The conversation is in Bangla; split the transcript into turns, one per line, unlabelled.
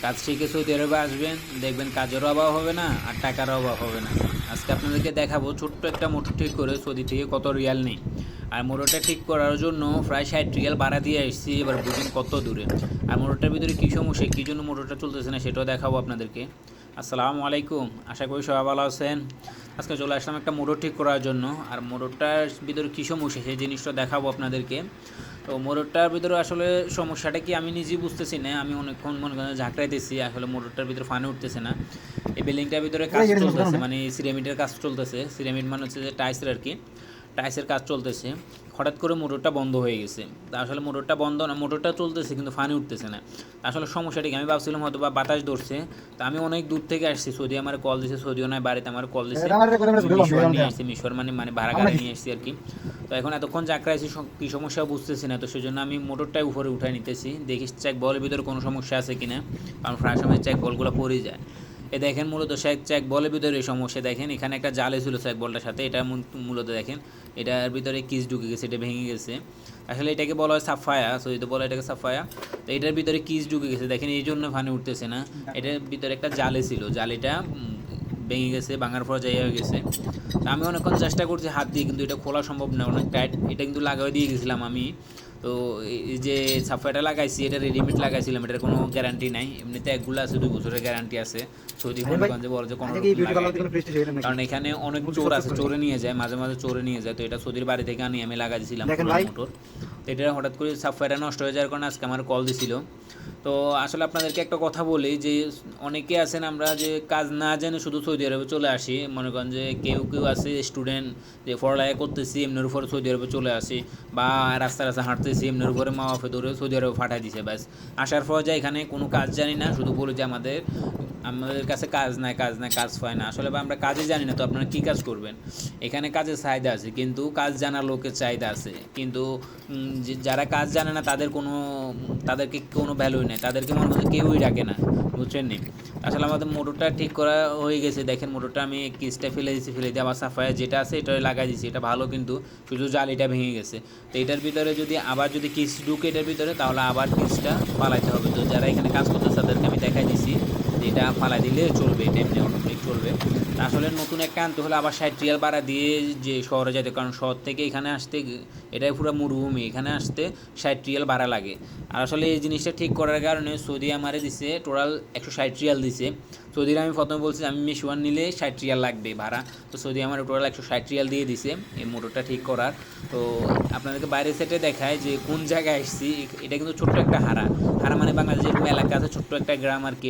কাজ শিখে সৌদি আরবে আসবেন, দেখবেন কাজেরও অভাব হবে না আর টাকারও অভাব হবে না। আজকে আপনাদেরকে দেখাবো ছোট্ট একটা মোটর ঠিক করে সৌদি থেকে কত রিয়াল নেই। আর মোটরটা ঠিক করার জন্য প্রায় 60 রিয়াল ভাড়া দিয়ে আসছি। এবার বুঝুন কত দূরে। আর মোটরটার ভিতরে কী সমস্যা, কী জন্য মোটরটা চলতেছে না সেটাও দেখাবো আপনাদেরকে। আসসালামু আলাইকুম, আশা করি সবাই ভালো আছেন। আজকে চলে আসলাম একটা মোটর ঠিক করার জন্য। আর মোটরটার ভিতরে কী সমস্যা সেই জিনিসটা দেখাবো আপনাদেরকে। তো মোটরটার ভিতরে আসলে সমস্যাটা কি আমি নিজেই বুঝতেছি না। আমি অনেকক্ষণ মনে করেন ঝাঁকড়াইতেছি, আসলে মোটরটার ভিতরে ফানি উঠতেছে না। এই বিল্ডিংটার ভিতরে কাজ চলতেছে, মানে সিরামিটের কাজ চলতেছে। সিরামিট মানে হচ্ছে যে টাইসের আর কি, টাইসের কাজ চলতেছে। হঠাৎ করে মোটরটা বন্ধ হয়ে গেছে। তা আসলে মোটরটা বন্ধ না, মোটরটা চলতেছে কিন্তু ফানি উঠতেছে না। আসলে সমস্যাটা কি, আমি ভাবছিলাম হয়তো বা বাতাস ধরছে। তা আমি অনেক দূর থেকে আসছি, সৌদি আমার কল দিছে, সৌদিও নাই বাড়িতে আমার কল দিছে। মিশর নিয়ে আসছি, মিশর মানে মানে ভাড়া গাড়ি নিয়ে আসছি আর কি। তো এখন এতক্ষণ চাকরাইছি, কী সমস্যা বুঝতেছি না। তো সেই জন্য আমি মোটরটাই উপরে উঠাই নিতেছি, দেখি চেক বলের ভিতরে কোনো সমস্যা আছে কিনা, কারণ প্রায় সময় চেক বলগুলো পড়ে যায়। এ দেখেন মূলত চেক বলের ভিতরে এই সমস্যা। দেখেন এখানে একটা জালে ছিল চেক বলটার সাথে, এটা মূলত দেখেন এটার ভিতরে কিস ঢুকে গেছে, এটা ভেঙে গেছে। আসলে এটাকে বলা হয় সাফায়া, সো এটা বলা এটাকে সাফায়া। তো এটার ভিতরে কিস ঢুকে গেছে, দেখেন এই জন্য ফানি উঠতেছে না। এটার ভিতরে একটা জালে ছিল, জালিটা ভেঙে গেছে, ভাঙার পর যাই হয়ে গেছে। তো আমি অনেকক্ষণ চেষ্টা করছি হাত দিয়ে, কিন্তু এটা খোলা সম্ভব না, অনেক টাইট। এটা কিন্তু লাগাই দিয়ে গেছিলাম আমি। তো এই যে সাফায়াটা লাগাইছি, এটা রেডিমেড লাগাইছিলাম, এটার কোনো গ্যারান্টি নাই। এমনিতে একগুলো আছে 2 বছরের গ্যারান্টি আছে। সৌদি মনে বলে যে কোনো কারণ এখানে অনেক চোর আছে, চোরে নিয়ে যায়, মাঝে মাঝে চোরে নিয়ে যায়। তো এটা সৌদির বাড়ি থেকে আনি আমি লাগাই দিয়েছিলাম মোটর। তো এটা হঠাৎ করে সাফায়ারটা নষ্ট হয়ে যাওয়ার কারণে আজকে আমার কল দিছিল। তো আসলে আপনাদেরকে একটা কথা বলি যে অনেকে আছেন আমরা যে কাজ না জেনে শুধু সৌদি আরবে চলে আসি। মনে করেন যে কেউ কেউ আছে স্টুডেন্ট, যে পড়ালেখা করতেছি এমনির উপরে সৌদি আরবে চলে আসি, বা রাস্তা রাস্তা হাঁটতেছি এমনির উপরে মা বাপে ধরে সৌদি আরবে ফাটাই দিছে। ব্যাস আসার পর যায় এখানে কোনো কাজ জানি না, শুধু বলি যে আমাদের কাছে কাজ নাই, কাজ নাই, কাজ পায় না। আসলে বা আমরা কাজই জানি না, তো আপনারা কী কাজ করবেন? এখানে কাজের চাহিদা আছে, কিন্তু কাজ জানার লোকের চাহিদা আছে, কিন্তু যারা কাজ জানে না তাদেরকে কোনো ভ্যালুই নেই, তাদেরকে মনে হচ্ছে কেউই ডাকে না, বুঝছেন নি? আসলে আমাদের মোটরটা ঠিক করা হয়ে গেছে। দেখেন মোটরটা আমি কিসটা ফেলে দিয়েছি, ফেলে দিয়ে আবার সাফায়া যেটা আছে এটা লাগাই দিয়েছি, এটা ভালো, কিন্তু শুধু জালিটা ভেঙে গেছে। তো এটার ভিতরে যদি কিস ঢুকে এটার ভিতরে, তাহলে আবার কিসটা পালাইতে হবে। তো যারা এখানে কাজ করতেছে তাদেরকে আমি দেখাই দিছি যে এটা ফালাই দিলে চলবে, এটা এমনি অটোমেটিক চলবে। আসলে নতুন একটা আনতে হলে আবার 60 রিয়াল ভাড়া দিয়ে যে শহরে যেতে, কারণ শহর থেকে এখানে আসতে, এটাই পুরো মরুভূমি, এখানে আসতে 60 রিয়াল ভাড়া লাগে। আর আসলে এই জিনিসটা ঠিক করার কারণে সৌদি আমারে দিছে টোটাল 160 রিয়াল দিছে। সৌদির আমি প্রথমে বলছি আমি মিশওয়ান নিলে 60 রিয়াল লাগবে ভাড়া, তো সৌদি আমার টোটাল 160 রিয়াল দিয়ে দিছে এই মোটরটা ঠিক করার। তো আপনাদেরকে বাইরের সেটে দেখায় যে কোন জায়গায় আসছি। এটা কিন্তু ছোট্ট একটা হারা, হারা মানে বাংলাদেশের এরকম এলাকা আছে, ছোট্ট একটা গ্রাম আর কি।